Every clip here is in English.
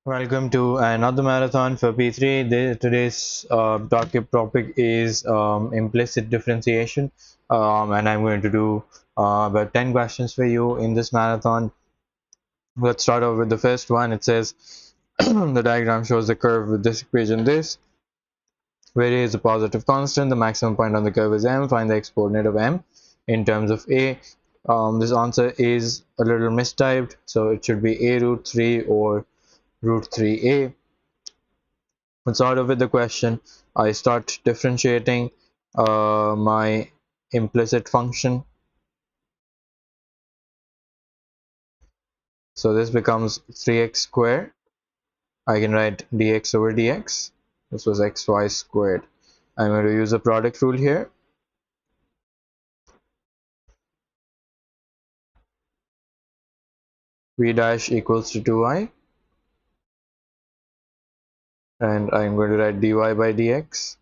Welcome to another marathon for P3. Today's topic is implicit differentiation, and I'm going to do about 10 questions for you in this marathon. Let's start off with the first one. It says the diagram shows the curve with this equation this, where a is a positive constant. The maximum point on the curve is m. Find the x-coordinate of m in terms of a. This answer is a little mistyped, so it should be a root 3 or root 3a. Let's start off with the question. I start differentiating my implicit function. So this becomes 3x squared. I can write dx over dx. This was xy squared. I'm going to use a product rule here. V dash equals to 2y. And I'm going to write dy by dx.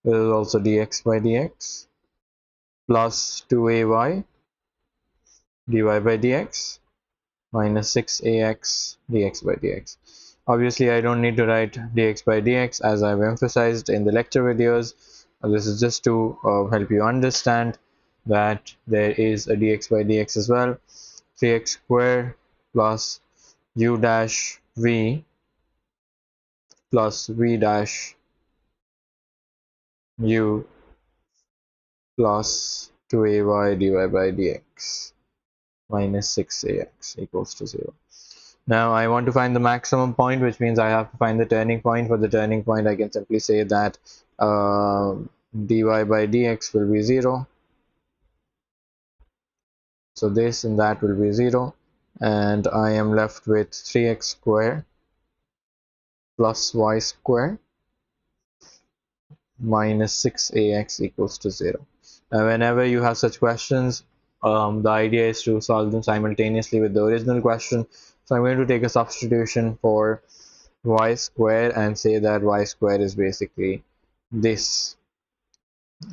This is also dx by dx. Plus 2ay dy by dx. Minus 6ax dx by dx. Obviously, I don't need to write dx by dx as I've emphasized in the lecture videos. This is just to help you understand that there is a dx by dx as well. 3x squared plus u dash v plus v dash u plus 2ay dy by dx minus 6ax equals to 0. Now I want to find the maximum point, which means I have to find the turning point. For the turning point, I can simply say that dy by dx will be 0. So this and that will be 0. And I am left with 3x squared plus y squared minus 6ax equals to 0. Now whenever you have such questions, the idea is to solve them simultaneously with the original question. So I'm going to take a substitution for y squared and say that y squared is basically this.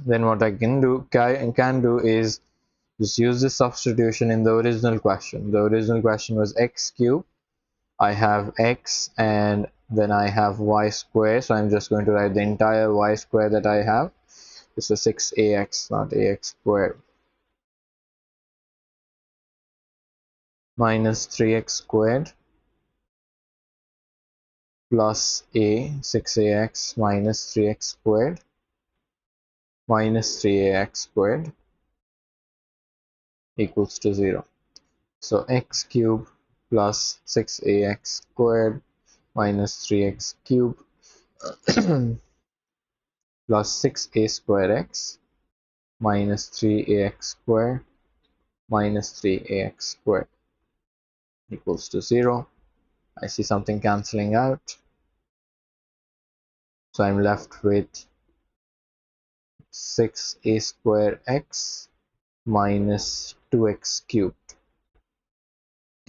Then what I can do is just use this substitution in the original question. The original question was x cubed. I have x and then I have y squared, so I'm just going to write the entire y squared that I have. This is 6ax, not ax squared, minus 3x squared plus a 6ax minus 3x squared minus 3ax squared equals to 0. So x cubed plus 6ax squared minus 3x cubed plus 6a squared x minus 3ax squared minus 3ax squared equals to 0. I see something cancelling out. So I'm left with 6a squared x minus 2x cubed.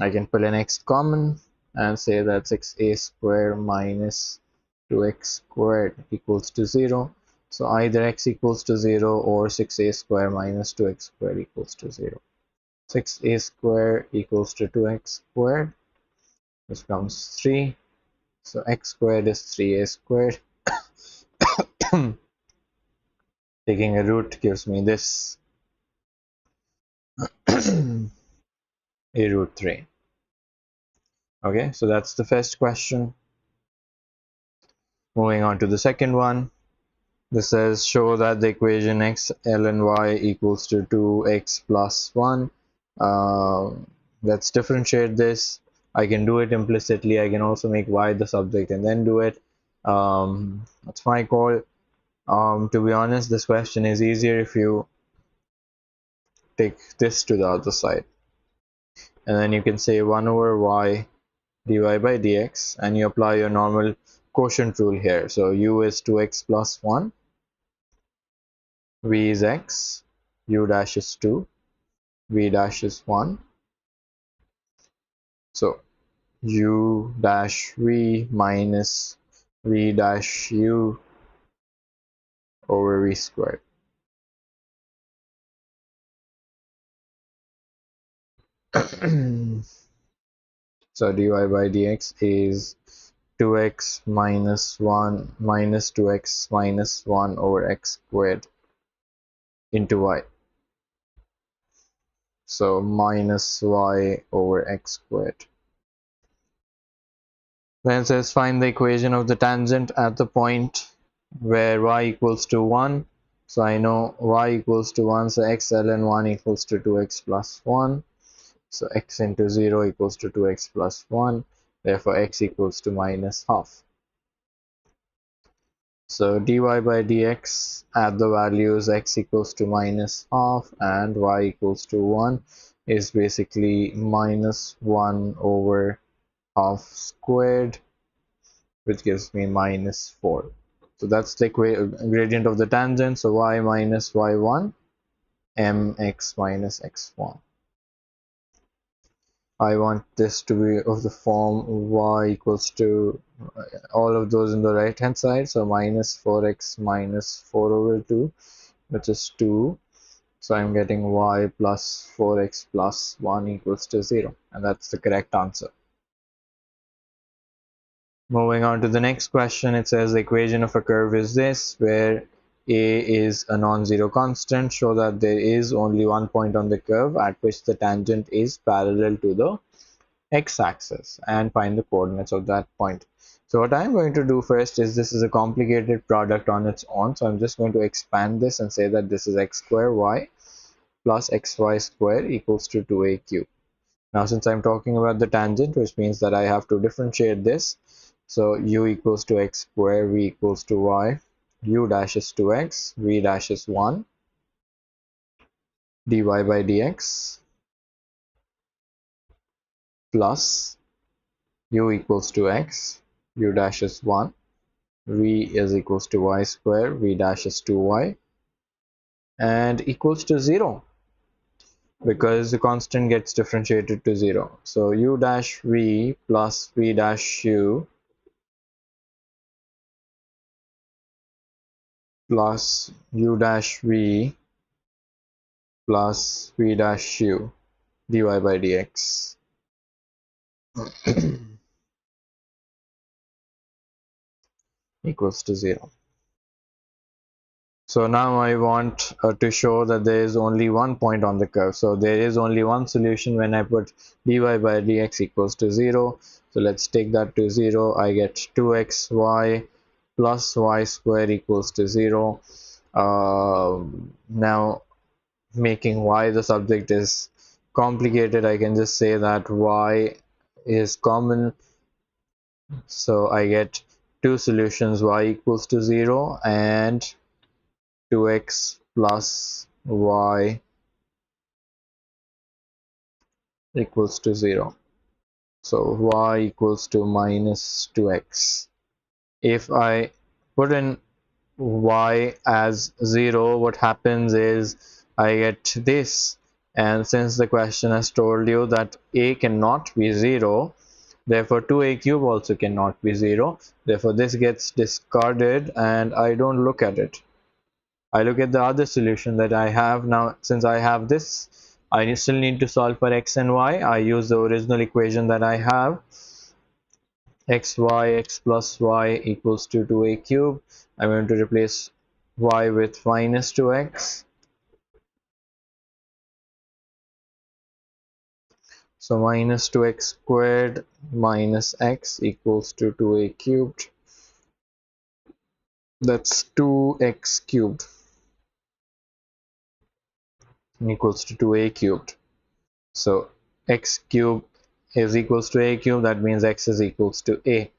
I can pull an x common and say that 6a squared minus 2x squared equals to 0. So either x equals to 0 or 6a squared minus 2x squared equals to 0. 6a squared equals to 2x squared. This becomes 3. So x squared is 3a squared. Taking a root gives me this a root 3. Okay, so that's the first question. Moving on to the second one. This says show that the equation x, ln y equals to 2x plus 1. Let's differentiate this. I can do it implicitly. I can also make y the subject and then do it. That's my call. To be honest, this question is easier if you take this to the other side. And then you can say 1 over y dy by dx, and you apply your normal quotient rule here. So u is 2x plus 1, v is x, u dash is 2, v dash is 1. So u dash v minus v dash u over v squared. So dy by dx is 2x minus 1 minus 2x minus 1 over x squared into y. So minus y over x squared. Then it says find the equation of the tangent at the point where y equals to 1. So I know y equals to 1, so x ln 1 equals to 2x plus 1. So x into 0 equals to 2x plus 1. Therefore x equals to minus half. So dy by dx at the values x equals to minus half and y equals to 1 is basically minus 1 over half squared, which gives me minus 4. So that's the gradient of the tangent. So y minus y1 mx minus x1. I want this to be of the form y equals to all of those in the right hand side. So minus 4x minus 4 over 2, which is 2. So I'm getting y plus 4x plus 1 equals to 0. And that's the correct answer. Moving on to the next question, it says the equation of a curve is this, where a is a non-zero constant. Show that there is only one point on the curve at which the tangent is parallel to the x-axis, and find the coordinates of that point. So what I'm going to do first is, this is a complicated product on its own, so I'm just going to expand this and say that this is x square y plus xy square equals to 2a cube. Now since I'm talking about the tangent, which means that I have to differentiate this, so u equals to x square, v equals to y, u dash is 2x, v dash is 1, dy by dx plus u equals to x, u dash is 1, v is equals to y square, v dash is 2y, and equals to 0 because the constant gets differentiated to 0. So u dash v plus v dash u plus u dash v plus v dash u dy by dx equals to 0. So now I want to show that there is only one point on the curve. So there is only one solution when I put dy by dx equals to 0. So let's take that to 0. I get 2xy plus y square equals to 0. Now making y the subject is complicated. I can just say that y is common. So I get two solutions, y equals to 0 and 2x plus y equals to 0. So y equals to minus 2x. If I put in y as 0, what happens is I get this. And since the question has told you that a cannot be 0, therefore 2a cube also cannot be 0. Therefore this gets discarded and I don't look at it. I look at the other solution that I have now. Since I have this, I still need to solve for x and y. I use the original equation that I have, x plus y equals to 2a cube. I'm going to replace y with minus 2x. So minus 2x squared minus x equals to 2a cubed. That's 2x cubed equals to 2a cubed. So x cubed is equals to a cube. That means x is equals to a.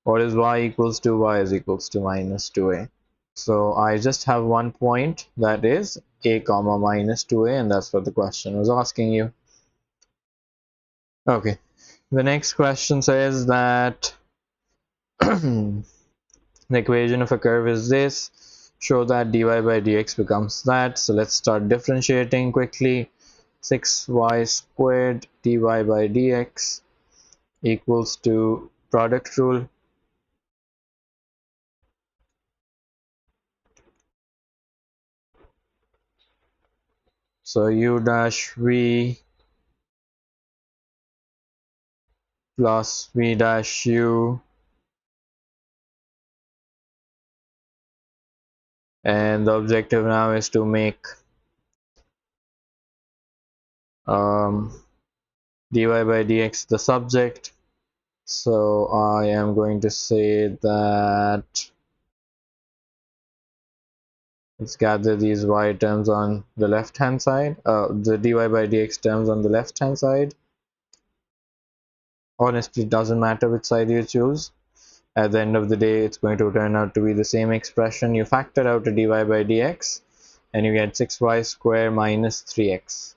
What is y equals to? Y is equals to minus 2a. So I just have one point, that is a comma minus 2a, and that's what the question was asking you. Okay, the next question says that the equation of a curve is this. Show that dy by dx becomes that. So let's start differentiating quickly. 6y squared dy by dx equals to product rule. So u dash v plus v dash u and the objective now is to make dy by dx the subject. So I am going to say that let's gather these y terms on the left hand side, the dy by dx terms on the left hand side. Honestly, it doesn't matter which side you choose. At the end of the day, it's going to turn out to be the same expression. You factor out a dy by dx and you get 6y squared minus 3x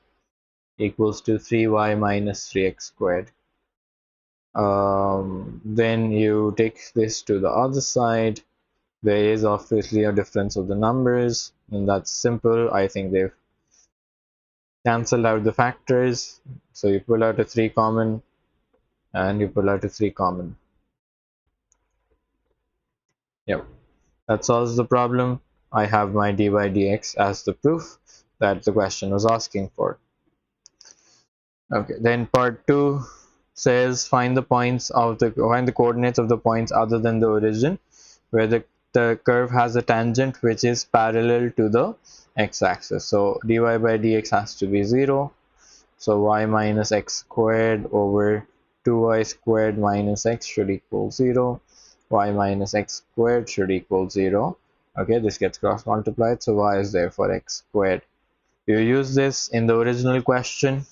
equals to 3y minus 3x squared. Then you take this to the other side. There is obviously a difference of the numbers, and that's simple. I think they've cancelled out the factors. So you pull out a 3 common and you pull out a 3 common. Yep, that solves the problem. I have my dy dx as the proof that the question was asking for. Okay, then part 2 says find the coordinates of the points other than the origin where the curve has a tangent which is parallel to the x-axis. So dy by dx has to be 0. So y minus x squared over 2y squared minus x should equal 0. Y minus x squared should equal 0. Okay, this gets cross multiplied, so y is therefore x squared. You use this in the original question.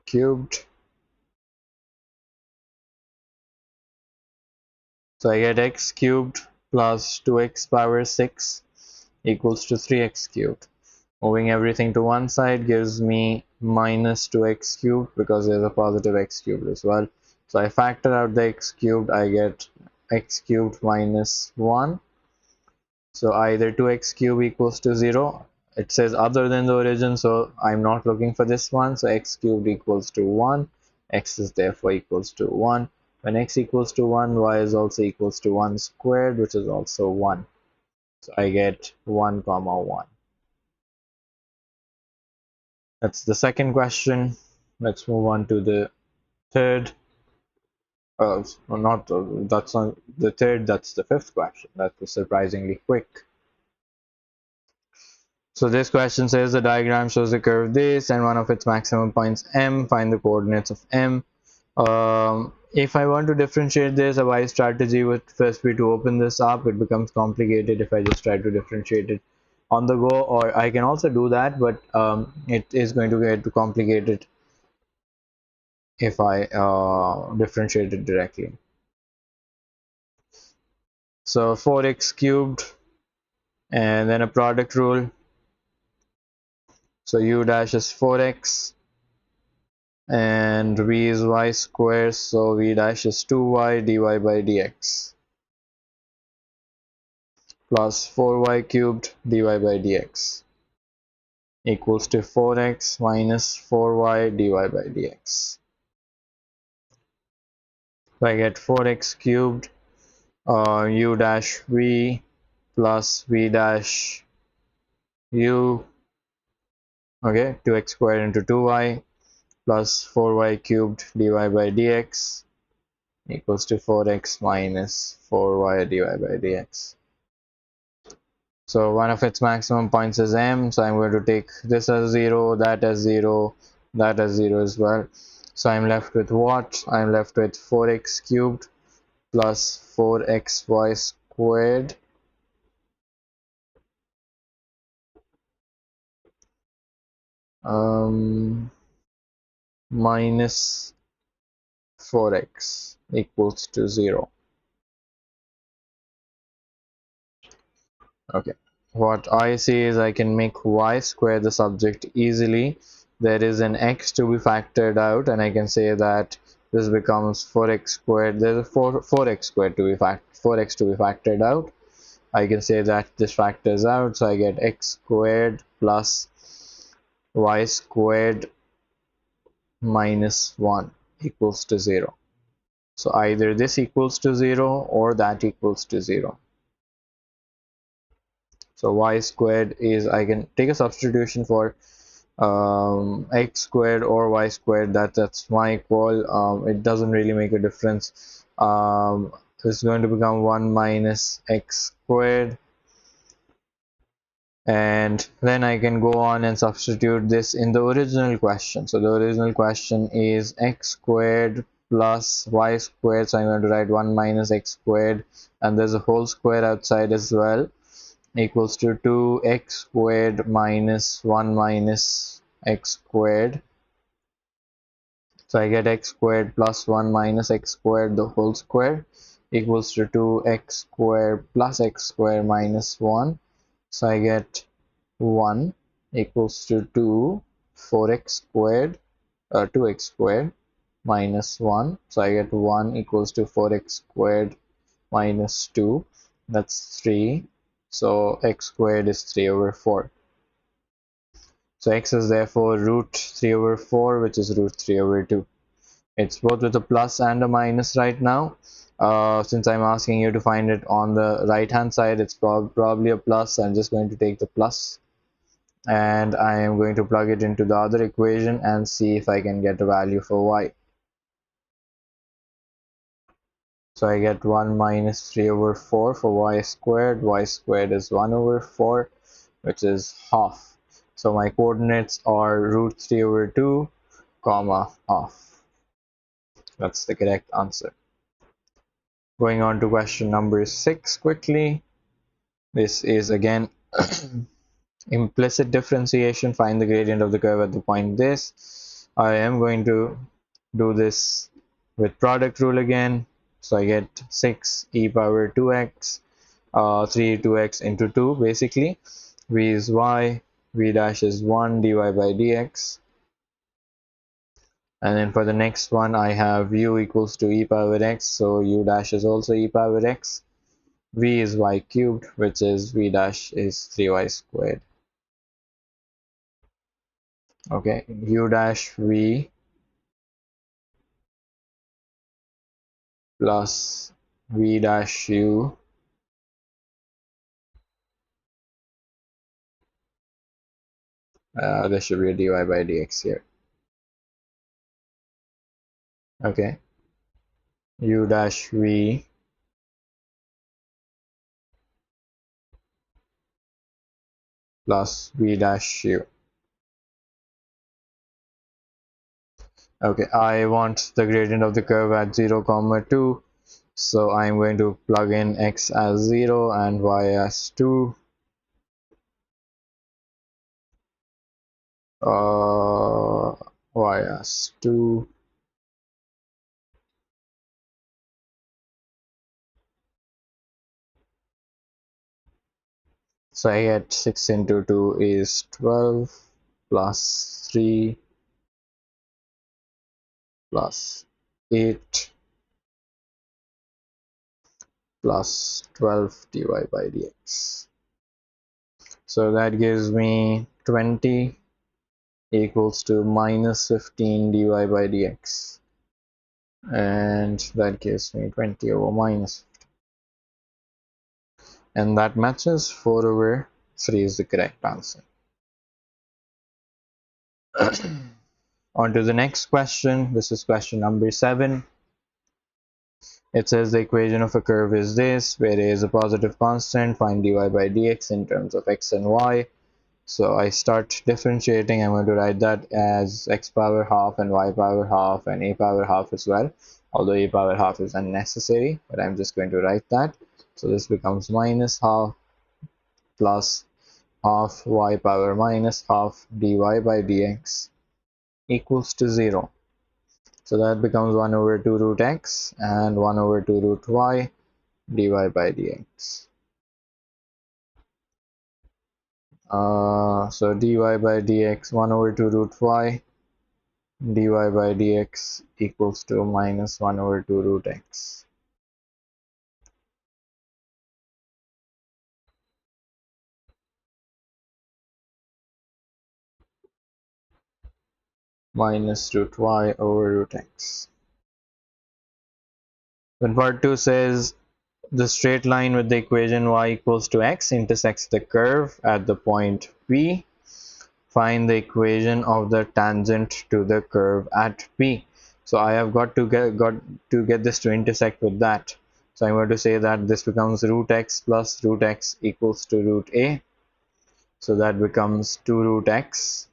Cubed. So I get x cubed plus 2x power 6 equals to 3x cubed. Moving everything to one side gives me minus 2x cubed because there's a positive x cubed as well. So I factor out the x cubed, I get x cubed minus 1. So either 2x cubed equals to 0. It says other than the origin, so I'm not looking for this one. So x cubed equals to 1. X is therefore equals to 1. When x equals to 1, y is also equals to 1 squared, which is also 1. So I get 1 comma 1. That's the second question. Let's move on to the third. That's not the third, that's the fifth question. That was surprisingly quick. So this question says the diagram shows the curve this and one of its maximum points m. Find the coordinates of m. If I want to differentiate this, a wise strategy would first be to open this up. It becomes complicated if I just try to differentiate it on the go, or I can also do that, but it is going to get too complicated if I differentiate it directly. So 4x cubed and then a product rule. So u dash is 4x and v is y squared, so v dash is 2y dy by dx plus 4y cubed dy by dx equals to 4x minus 4y dy by dx. So I get 4x cubed u dash v plus v dash u, okay, 2x squared into 2y plus 4y cubed dy by dx equals to 4x minus 4y dy by dx. So one of its maximum points is m, so I'm going to take this as 0, that as 0, that as 0 as well. So I'm left with what? I'm left with 4x cubed plus 4xy squared minus 4x equals to 0. Okay, what I see is I can make y square the subject easily. There is an x to be factored out, and I can say that this becomes 4x squared. There's a 4x squared to be 4x to be factored out. I can say that this factors out, so I get x squared plus y squared minus 1 equals to 0. So either this equals to 0 or that equals to 0. So y squared is, I can take a substitution for x squared or y squared, that's my call. It doesn't really make a difference. It's going to become 1 minus x squared, and then I can go on and substitute this in the original question. So the original question is x squared plus y squared, so I'm going to write 1 minus x squared, and there's a whole square outside as well, equals to 2x squared minus 1 minus x squared. So I get x squared plus 1 minus x squared the whole square equals to 2x squared plus x squared minus 1. So I get 1 equals to 2, 4x squared, 2x squared minus 1. So I get 1 equals to 4x squared minus 2. That's 3. So x squared is 3 over 4. So x is therefore root 3 over 4, which is root 3 over 2. It's both with a plus and a minus right now. Since I'm asking you to find it on the right hand side, it's probably a plus. I'm just going to take the plus, and I am going to plug it into the other equation and see if I can get a value for y. So I get 1 minus 3 over 4 for y squared. Y squared is 1 over 4, which is half. So my coordinates are root 3 over 2, comma half. That's the correct answer. Going on to question number 6 quickly. This is again implicit differentiation. Find the gradient of the curve at the point this. I am going to do this with product rule again. So I get 6 e power 2x, 3 2x into 2 basically. V is y, v dash is 1 dy by dx. And then for the next one, I have u equals to e power x, so u dash is also e power x. V is y cubed, which is v dash is 3y squared. Okay, u dash v plus v dash u there should be a dy by dx here. Okay, u dash v plus v dash u. Okay, I want the gradient of the curve at 0 comma 2, so I'm going to plug in x as 0 and y as 2. Y as 2. So I get 6 into 2 is 12 plus 3 plus 8 plus 12 dy by dx. So that gives me 20 equals to minus 15 dy by dx. And that gives me 20 over minus. And that matches 4 over 3 is the correct answer. On to the next question. This is question number 7. It says the equation of a curve is this, where a is a positive constant. Find dy by dx in terms of x and y. So I start differentiating. I'm going to write that as x power half and y power half and a power half as well, although a power half is unnecessary, but I'm just going to write that. So this becomes minus half plus half y power minus half dy by dx equals to 0. So that becomes 1 over 2 root x and 1 over 2 root y dy by dx. So dy by dx 1 over 2 root y dy by dx equals to minus 1 over 2 root x. Minus root y over root x. When part 2 says the straight line with the equation y equals to x intersects the curve at the point P. find the equation of the tangent to the curve at P. So I have got to get this to intersect with that. So I'm going to say that this becomes root x plus root x equals to root a. So that becomes 2 root x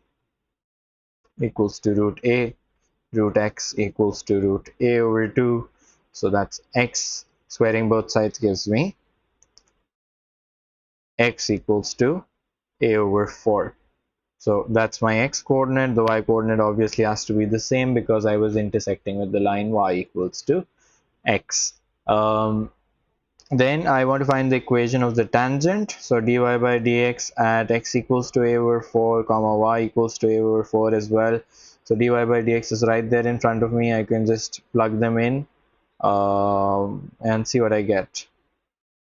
equals to root a. Root x equals to root a over 2. So that's x. Squaring both sides gives me x equals to a over 4. So that's my x coordinate. The y coordinate obviously has to be the same because I was intersecting with the line y equals to x. Then I want to find the equation of the tangent. So dy by dx at x equals to a over 4 comma y equals to a over 4 as well. So dy by dx is right there in front of me. I can just plug them in and see what I get.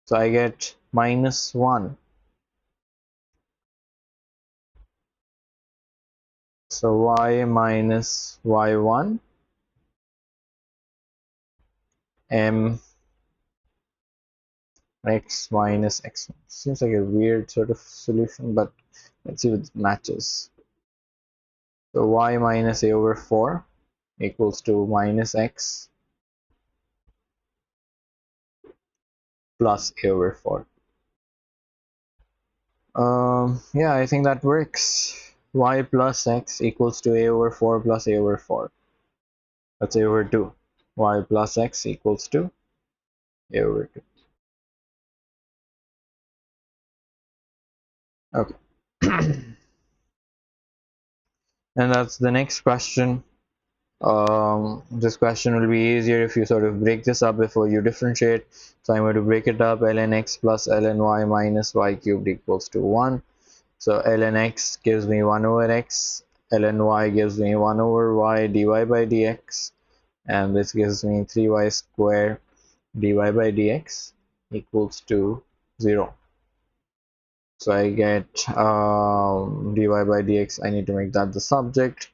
So I get minus 1. So y minus y1 m x minus x1. Seems like a weird sort of solution, but let's see if it matches. So y minus a over 4 equals to minus x plus a over 4. Yeah, I think that works. Y plus x equals to a over 4 plus a over 4. That's a over 2. Y plus x equals to a over 2. Okay. And that's the next question. This question will be easier if you sort of break this up before you differentiate. So I'm going to break it up. Ln x plus ln y minus y cubed equals to 1. So ln x gives me 1 over x. Ln y gives me 1 over y dy by dx. And this gives me 3y square dy by dx equals to 0. So I get dy by dx. I need to make that the subject.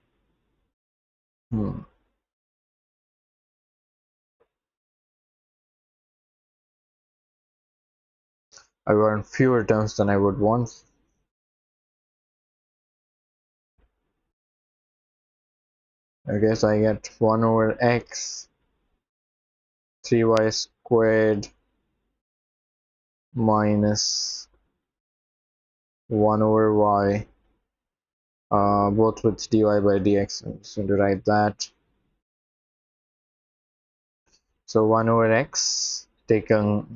I want fewer terms than I would want. Okay, so I get 1 over x 3y squared minus 1 over y, both with dy by dx. I'm just going to write that. So 1 over x, taking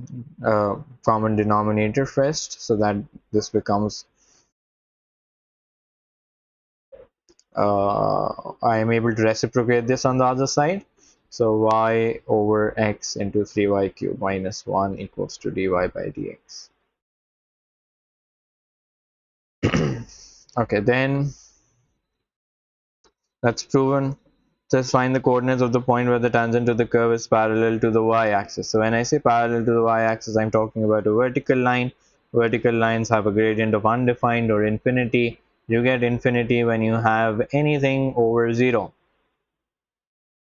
common denominator first, so that this becomes I am able to reciprocate this on the other side. So y over x into 3y cubed minus 1 equals to dy by dx. Okay, then that's proven. Just find the coordinates of the point where the tangent to the curve is parallel to the y-axis. So when I say parallel to the y-axis, I'm talking about a vertical line. Vertical lines have a gradient of undefined or infinity. You get infinity when you have anything over 0.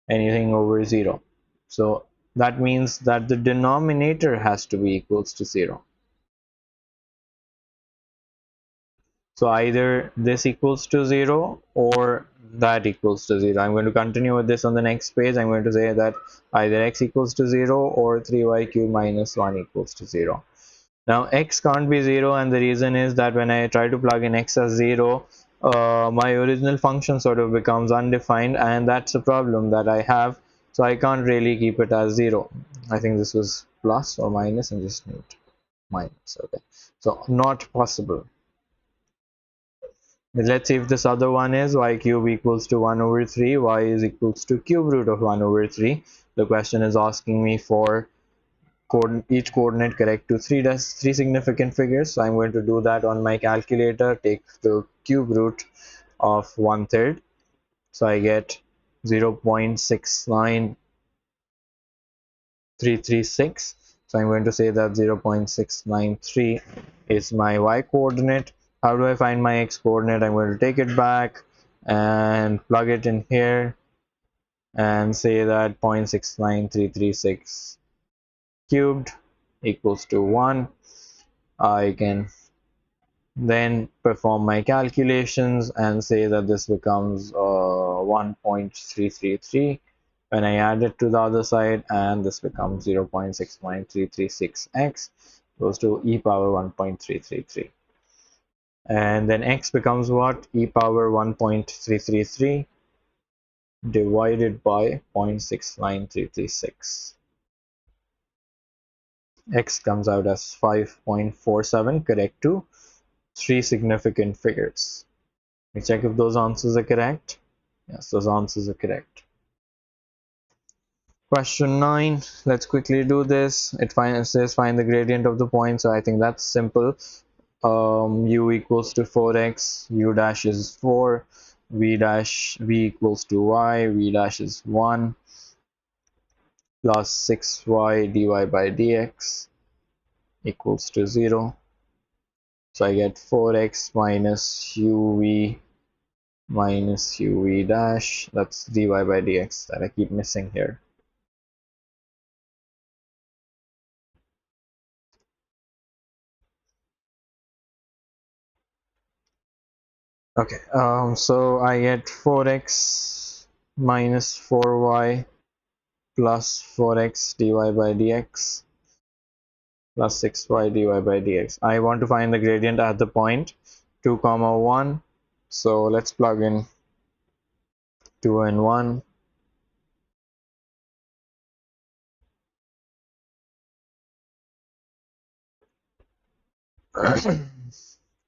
Anything over 0. So that means that the denominator has to be equals to 0. So either this equals to 0 or that equals to 0. I'm going to continue with this on the next page. I'm going to say that either x equals to 0 or 3y cubed minus 1 equals to 0. Now x can't be 0, and the reason is that when I try to plug in x as 0, my original function sort of becomes undefined, and that's a problem that I have. So I can't really keep it as 0. I think this was plus or minus, and just need minus. Okay, so not possible. Let's see if this other one is y cube equals to 1 over 3, y is equals to cube root of 1 over 3. The question is asking me for each coordinate correct to three significant figures. So I'm going to do that on my calculator. Take the cube root of 1/3. So I get 0.69336. So I'm going to say that 0.693 is my y coordinate. How do I find my x coordinate? I'm going to take it back and plug it in here and say that 0.69336 cubed equals to 1. I can then perform my calculations and say that this becomes 1.333 when I add it to the other side, and this becomes 0.69336x goes to e power 1.333, and then x becomes what? E power 1.333 divided by 0.69336. X comes out as 5.47, correct to three significant figures. Let me check if those answers are correct. Yes, those answers are correct. Question 9, let's quickly do this. It says find the gradient of the point, so I think that's simple. U equals to 4x, u dash is 4, v equals to y, v dash is 1, plus 6y dy by dx equals to 0. So I get 4x minus uv minus uv dash, that's dy by dx that I keep missing here. Okay, so I get 4x minus 4y plus 4x dy by dx plus 6y dy by dx. I want to find the gradient at the point 2 comma 1, so let's plug in 2 and 1.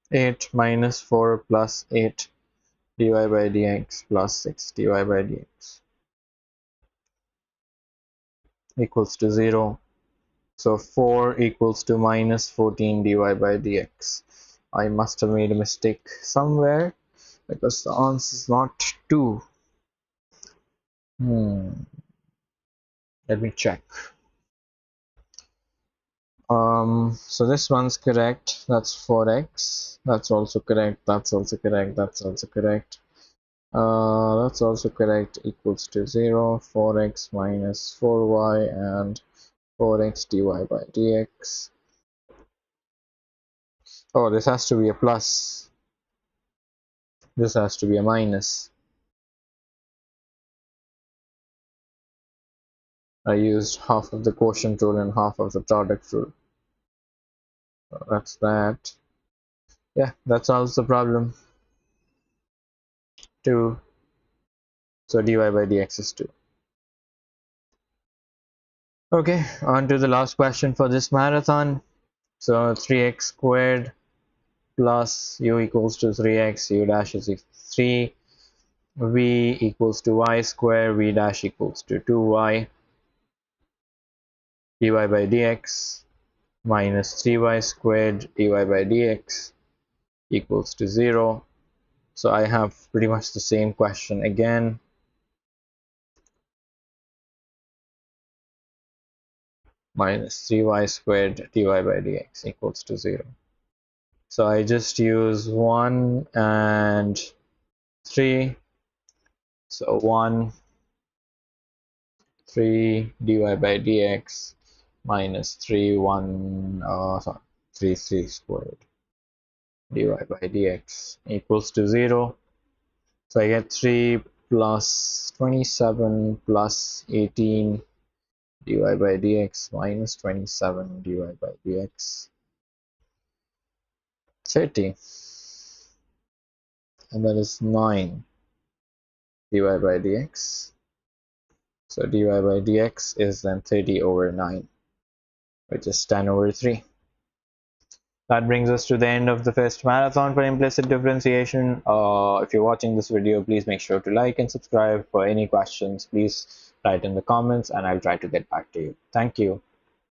Eight minus 4 plus 8 dy by dx plus 6 dy by dx equals to 0. So 4 equals to minus 14 dy by dx. I must have made a mistake somewhere because the answer is not 2. Let me check. So this one's correct. That's 4x. That's also correct. That's also correct. That's also correct. That's also correct. Equals to 0. 4x minus 4y and 4x dy by dx. Oh, this has to be a plus. This has to be a minus. I used half of the quotient rule and half of the product rule. So that's that. Yeah, that solves the problem. 2. So dy by dx is 2. Okay, on to the last question for this marathon. So 3x squared plus u equals to 3x, u dash is 3, v equals to y square, v dash equals to 2y, dy by dx minus 3y squared dy by dx equals to 0. So I have pretty much the same question again. Minus 3y squared dy by dx equals to 0. So I just use 1 and 3. So 1, 3 dy by dx minus 3, 1, 3, 3 squared dy by dx equals to 0. So I get 3 plus 27 plus 18 dy by dx minus 27 dy by dx 30, and that is 9 dy by dx. So dy by dx is then 30 over 9, which is 10 over 3. That brings us to the end of the first marathon for implicit differentiation. If you're watching this video, please make sure to like and subscribe. For any questions, please write in the comments and I'll try to get back to you. Thank you.